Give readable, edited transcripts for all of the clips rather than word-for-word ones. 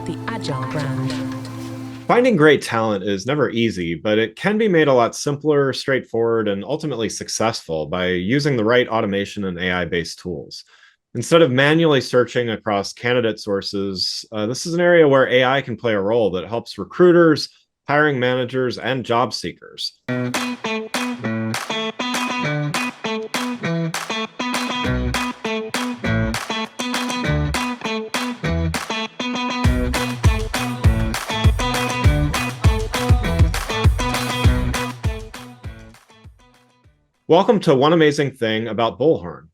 the Agile brand. Finding great talent is never easy, but it can be made a lot simpler, straightforward, and ultimately successful by using the right automation and AI-based tools. Instead of manually searching across candidate sources, this is an area where AI can play a role that helps recruiters, hiring managers, and job seekers. Welcome to One Amazing Thing About Bullhorn.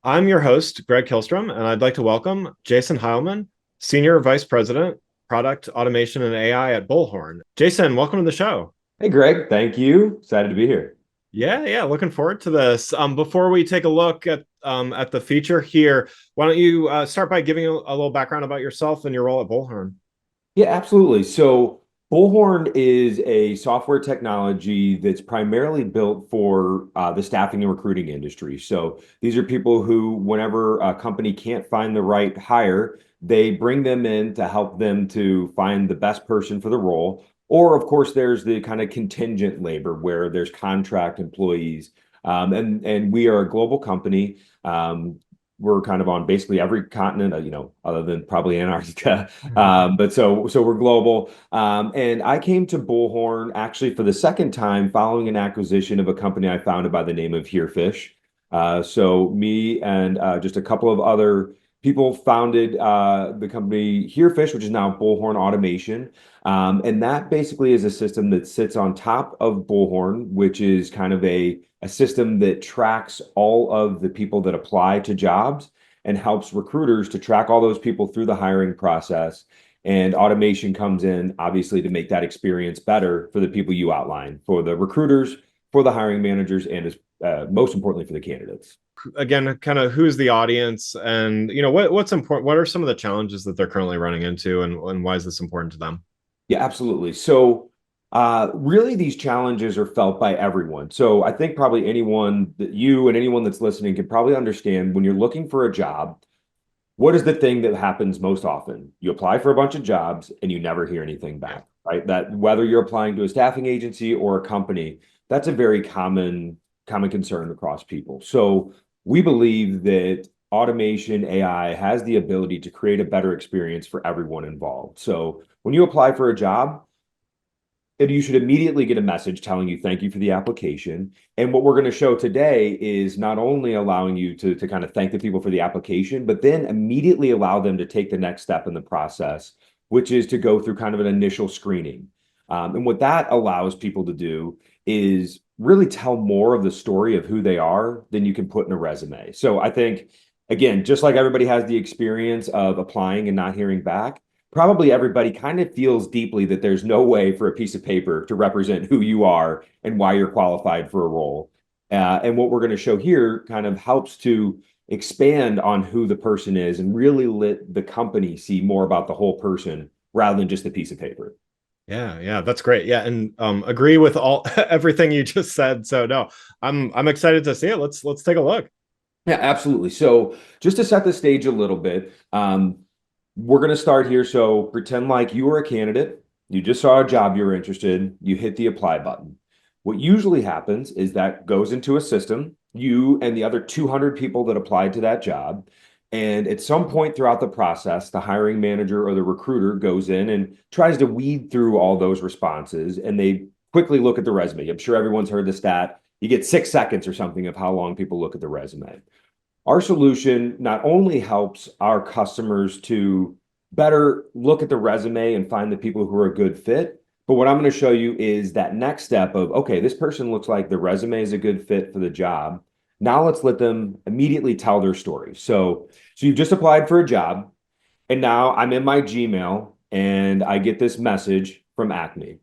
I'm your host, Greg Kihlström, and I'd like to welcome Jason Heilman, Senior Vice President, Product Automation and AI at Bullhorn. Jason, welcome to the show. Hey, Greg, thank you. Excited to be here. Yeah, looking forward to this. Before we take a look at the feature here, why don't you start by giving a little background about yourself and your role at Bullhorn? Yeah, absolutely. So Bullhorn is a software technology that's primarily built for the staffing and recruiting industry. So these are people who, whenever a company can't find the right hire, they bring them in to help them to find the best person for the role. Or, of course, there's the kind of contingent labor where there's contract employees. And we are a global company. We're kind of on basically every continent, other than probably Antarctica. But so we're global. And I came to Bullhorn actually for the second time following an acquisition of a company I founded by the name of Herefish. So me and just a couple of other people founded the company Herefish, which is now Bullhorn Automation. And that basically is a system that sits on top of Bullhorn, which is kind of a system that tracks all of the people that apply to jobs and helps recruiters to track all those people through the hiring process. And automation comes in, obviously, to make that experience better for the people you outline, for the recruiters, for the hiring managers, and most importantly, for the candidates. Again, kind of who's the audience, and what's important? What are some of the challenges that they're currently running into, and why is this important to them? Yeah, absolutely. So really, these challenges are felt by everyone. So I think probably anyone that you and anyone that's listening can probably understand when you're looking for a job, what is the thing that happens most often? You apply for a bunch of jobs and you never hear anything back, right? That whether you're applying to a staffing agency or a company, that's a very common concern across people. So we believe that automation AI has the ability to create a better experience for everyone involved. So when you apply for a job, you should immediately get a message telling you thank you for the application. And what we're going to show today is not only allowing you to kind of thank the people for the application, but then immediately allow them to take the next step in the process, which is to go through kind of an initial screening. And what that allows people to do is really tell more of the story of who they are than you can put in a resume. So I think, again, just like everybody has the experience of applying and not hearing back, probably everybody kind of feels deeply that there's no way for a piece of paper to represent who you are and why you're qualified for a role. And what we're going to show here kind of helps to expand on who the person is and really let the company see more about the whole person rather than just a piece of paper. Yeah, that's great. Yeah, and agree with all everything you just said. So no, I'm excited to see it. Let's take a look. Yeah, absolutely. So just to set the stage a little bit, we're going to start here. So pretend like you were a candidate. You just saw a job you were interested in. You hit the apply button. What usually happens is that goes into a system, you and the other 200 people that applied to that job. And at some point throughout the process, the hiring manager or the recruiter goes in and tries to weed through all those responses. And they quickly look at the resume. I'm sure everyone's heard the stat. You get 6 seconds or something of how long people look at the resume. Our solution not only helps our customers to better look at the resume and find the people who are a good fit, but what I'm going to show you is that next step of, okay, this person looks like the resume is a good fit for the job. Now let's let them immediately tell their story. So you've just applied for a job, and now I'm in my Gmail and I get this message from Acme.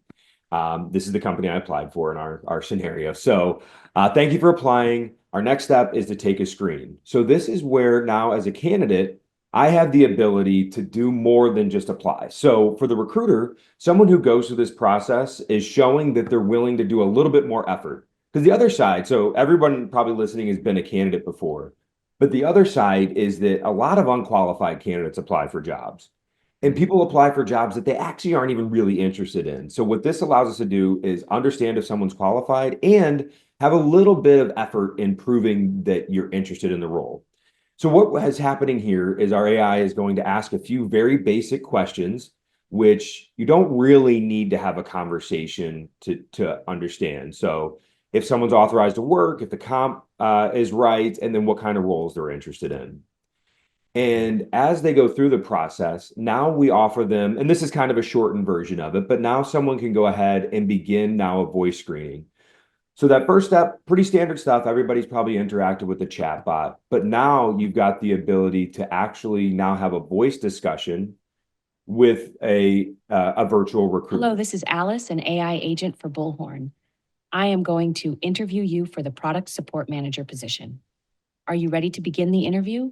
This is the company I applied for in our scenario. So thank you for applying. Our next step is to take a screen. So this is where now as a candidate, I have the ability to do more than just apply. So for the recruiter, someone who goes through this process is showing that they're willing to do a little bit more effort. Because the other side, so everyone probably listening has been a candidate before, but the other side is that a lot of unqualified candidates apply for jobs. And people apply for jobs that they actually aren't even really interested in. So what this allows us to do is understand if someone's qualified and have a little bit of effort in proving that you're interested in the role. So what is happening here is our AI is going to ask a few very basic questions, which you don't really need to have a conversation to understand. So if someone's authorized to work, if the comp is right, and then what kind of roles they're interested in. And as they go through the process, now we offer them, and this is kind of a shortened version of it, but now someone can go ahead and begin now a voice screening. So that first step, pretty standard stuff. Everybody's probably interacted with the chat bot, but now you've got the ability to actually now have a voice discussion with a virtual recruiter. Hello, this is Alice, an AI agent for Bullhorn. I am going to interview you for the product support manager position. Are you ready to begin the interview?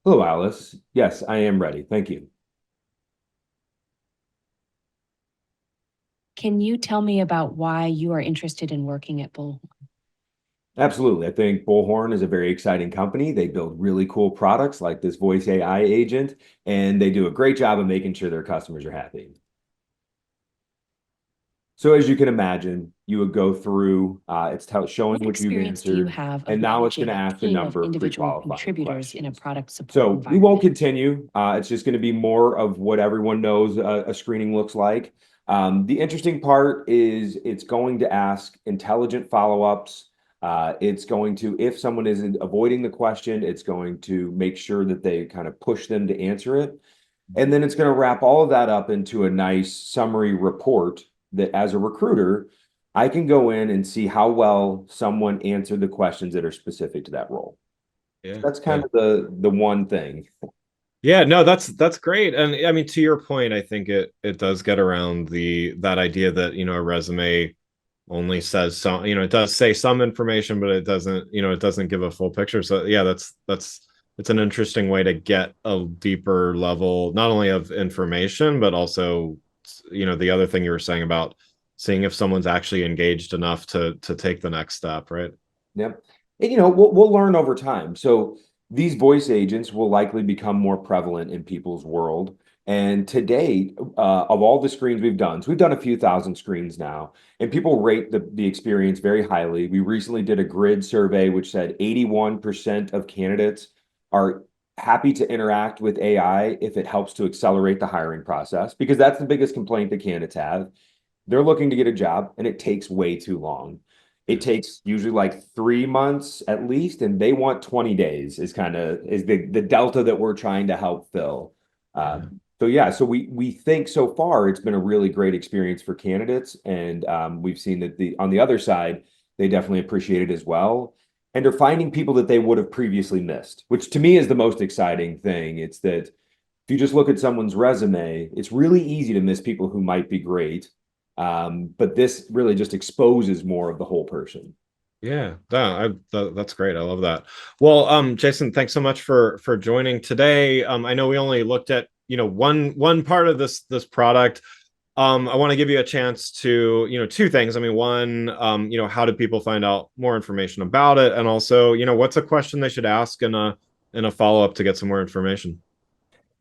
Hello, Alice. Yes, I am ready. Thank you. Can you tell me about why you are interested in working at Bullhorn? Absolutely. I think Bullhorn is a very exciting company. They build really cool products like this voice AI agent, and they do a great job of making sure their customers are happy. So as you can imagine, you would go through, it's showing What what you've experience do you answered, have of and now it's going to managing a ask a team of number of individual pre-qualifying contributors in a questions. product support So we environment? won't continue. It's just going to be more of what everyone knows a screening looks like. The interesting part is it's going to ask intelligent follow-ups. It's going to, if someone is avoiding the question, it's going to make sure that they kind of push them to answer it. And then it's going to wrap all of that up into a nice summary report that as a recruiter, I can go in and see how well someone answered the questions that are specific to that role. Yeah. That's kind Yeah. of the one thing. Yeah, no, that's great. And I mean, to your point, I think it does get around that idea that, a resume only says some, it does say some information, but it doesn't give a full picture. So yeah, that's it's an interesting way to get a deeper level, not only of information, but also, the other thing you were saying about seeing if someone's actually engaged enough to take the next step, right? Yep. And we'll learn over time. So these voice agents will likely become more prevalent in people's world. And to date, of all the screens we've done, so we've done a few thousand screens now, and people rate the experience very highly. We recently did a grid survey which said 81% of candidates are happy to interact with AI if it helps to accelerate the hiring process, because that's the biggest complaint that candidates have. They're looking to get a job and it takes way too long. It takes usually like 3 months at least, and they want 20 days is the delta that we're trying to help fill. So yeah, so we think so far it's been a really great experience for candidates, and we've seen that on the other side, they definitely appreciate it as well. And they're finding people that they would have previously missed, which to me is the most exciting thing. It's that if you just look at someone's resume, it's really easy to miss people who might be great. But this really just exposes more of the whole person. Yeah, that's great. I love that. Well, Jason, thanks so much for joining today. I know we only looked at one part of this product. I want to give you a chance to two things. I mean, one, how do people find out more information about it, and also, what's a question they should ask in a follow up to get some more information.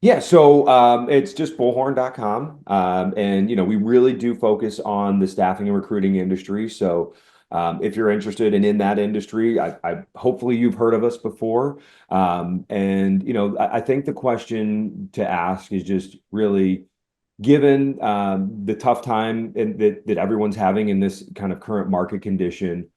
Yeah, so it's just bullhorn.com. And we really do focus on the staffing and recruiting industry. So if you're interested in that industry, I hopefully you've heard of us before. And I think the question to ask is just really, given the tough time that everyone's having in this kind of current market condition,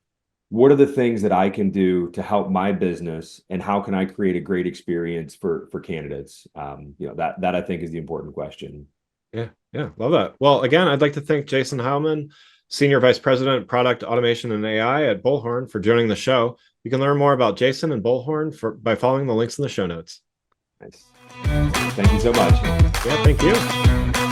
what are the things that I can do to help my business, and how can I create a great experience for candidates? That I think is the important question. Yeah, yeah, love that. Well, again, I'd like to thank Jason Heilman, Senior Vice President, Product Automation and AI at Bullhorn, for joining the show. You can learn more about Jason and Bullhorn by following the links in the show notes. Nice. Thank you so much. Yeah, thank you.